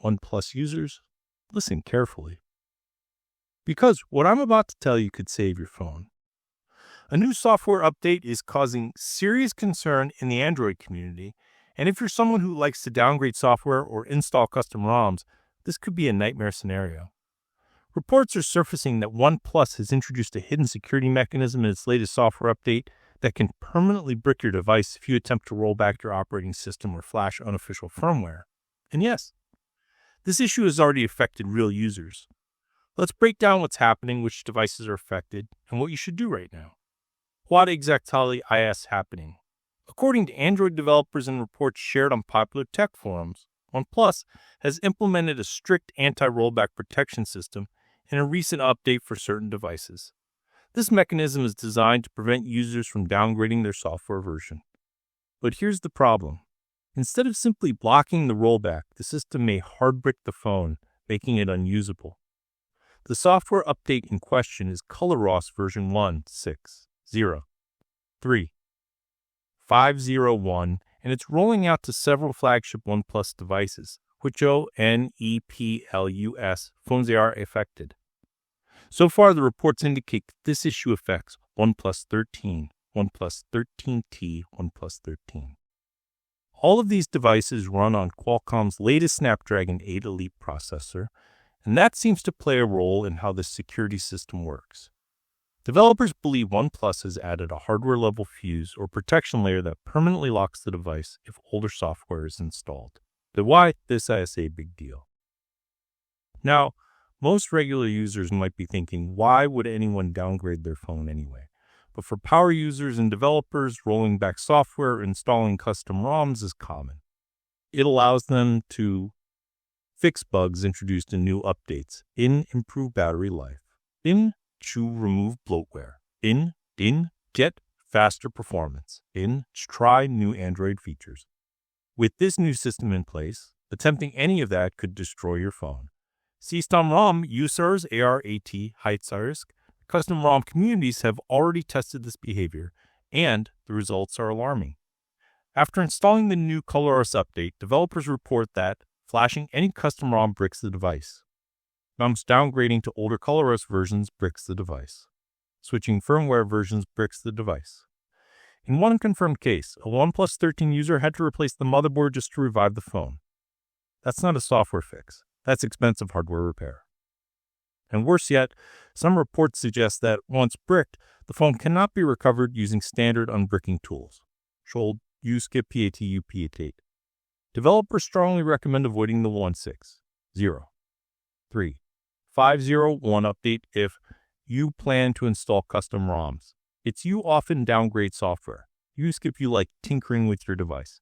OnePlus users, listen carefully. Because what I'm about to tell you could save your phone. A new software update is causing serious concern in the Android community, and if you're someone who likes to downgrade software or install custom ROMs, this could be a nightmare scenario. Reports are surfacing that OnePlus has introduced a hidden security mechanism in its latest software update that can permanently brick your device if you attempt to roll back your operating system or flash unofficial firmware. And yes, this issue has already affected real users. Let's break down what's happening, which devices are affected, and what you should do right now. What exactly is happening? According to Android developers and reports shared on popular tech forums, OnePlus has implemented a strict anti-rollback protection system in a recent update for certain devices. This mechanism is designed to prevent users from downgrading their software version. But here's the problem. Instead of simply blocking the rollback, the system may hard-brick the phone, making it unusable. The software update in question is ColorOS version 1.6.0.3.501, and it's rolling out to several flagship OnePlus devices, which NEPLUS phones are affected. So far, the reports indicate that this issue affects OnePlus 13, OnePlus 13T, OnePlus 13. All of these devices run on Qualcomm's latest Snapdragon 8 Elite processor, and that seems to play a role in how this security system works. Developers believe OnePlus has added a hardware-level fuse or protection layer that permanently locks the device if older software is installed. But why this is a big deal? Now, most regular users might be thinking, why would anyone downgrade their phone anyway? But for power users and developers, rolling back software or installing custom ROMs is common. It allows them to fix bugs introduced in new updates, improve battery life, to remove bloatware, get faster performance, try new Android features. With this new system in place, attempting any of that could destroy your phone. System ROM users Heitzarisk, custom ROM communities have already tested this behavior, and the results are alarming. After installing the new ColorOS update, developers report that flashing any custom ROM bricks the device. Downgrading to older ColorOS versions bricks the device. Switching firmware versions bricks the device. In one confirmed case, a OnePlus 13 user had to replace the motherboard just to revive the phone. That's not a software fix. That's expensive hardware repair. And worse yet, some reports suggest that once bricked, the phone cannot be recovered using standard unbricking tools. Should you skip PATU P8. Developers strongly recommend avoiding the 1.6.0.3.501 update if you plan to install custom ROMs. It's you often downgrade software. You skip you like tinkering with your device.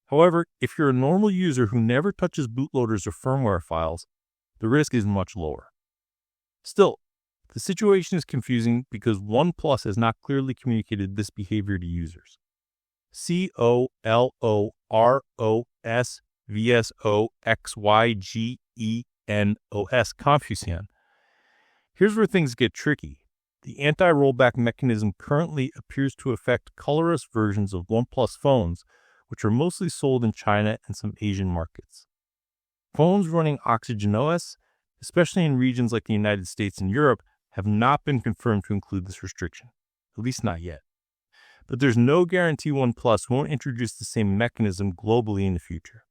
However, if you're a normal user who never touches bootloaders or firmware files, the risk is much lower. Still, the situation is confusing because OnePlus has not clearly communicated this behavior to users. ColorOSVSOXYGENOS confusion. Here's where things get tricky. The anti-rollback mechanism currently appears to affect ColorOS versions of OnePlus phones, which are mostly sold in China and some Asian markets. Phones running OxygenOS, especially in regions like the United States and Europe, have not been confirmed to include this restriction, at least not yet. But there's no guarantee OnePlus won't introduce the same mechanism globally in the future.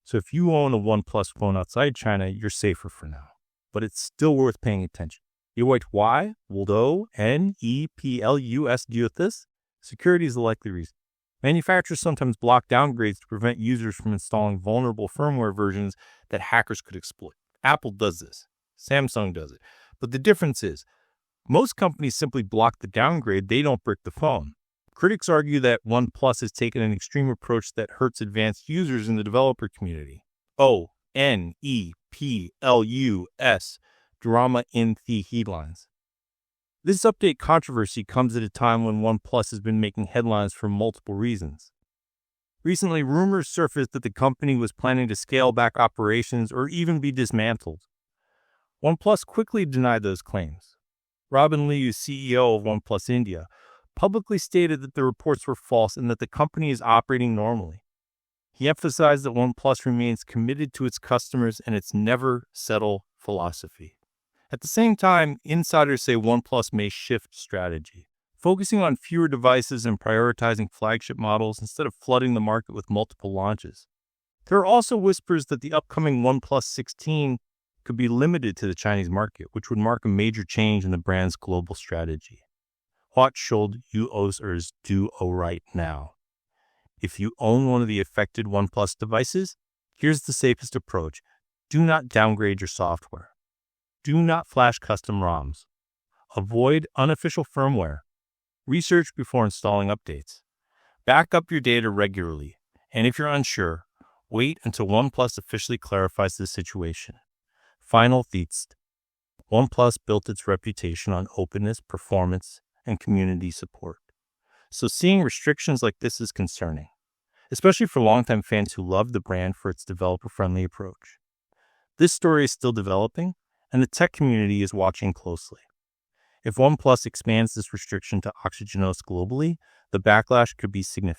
So if you own a OnePlus phone outside China, you're safer for now. But it's still worth paying attention. Why? Will NEPLUS deal with this? Security is the likely reason. Manufacturers sometimes block downgrades to prevent users from installing vulnerable firmware versions that hackers could exploit. Apple does this. Samsung does it. But the difference is, most companies simply block the downgrade, they don't brick the phone. Critics argue that OnePlus has taken an extreme approach that hurts advanced users in the developer community. NEPLUS, drama in the headlines. This update controversy comes at a time when OnePlus has been making headlines for multiple reasons. Recently, rumors surfaced that the company was planning to scale back operations or even be dismantled. OnePlus quickly denied those claims. Robin Liu, CEO of OnePlus India, publicly stated that the reports were false and that the company is operating normally. He emphasized that OnePlus remains committed to its customers and its never settle philosophy. At the same time, insiders say OnePlus may shift strategy, focusing on fewer devices and prioritizing flagship models instead of flooding the market with multiple launches. There are also whispers that the upcoming OnePlus 16 could be limited to the Chinese market, which would mark a major change in the brand's global strategy. What should users do right now? If you own one of the affected OnePlus devices, here's the safest approach. Do not downgrade your software. Do not flash custom ROMs. Avoid unofficial firmware. Research before installing updates. Back up your data regularly. And if you're unsure, wait until OnePlus officially clarifies the situation. Final thoughts. OnePlus built its reputation on openness, performance, and community support. So seeing restrictions like this is concerning, especially for longtime fans who love the brand for its developer-friendly approach. This story is still developing, and the tech community is watching closely. If OnePlus expands this restriction to oxygenose globally, the backlash could be significant.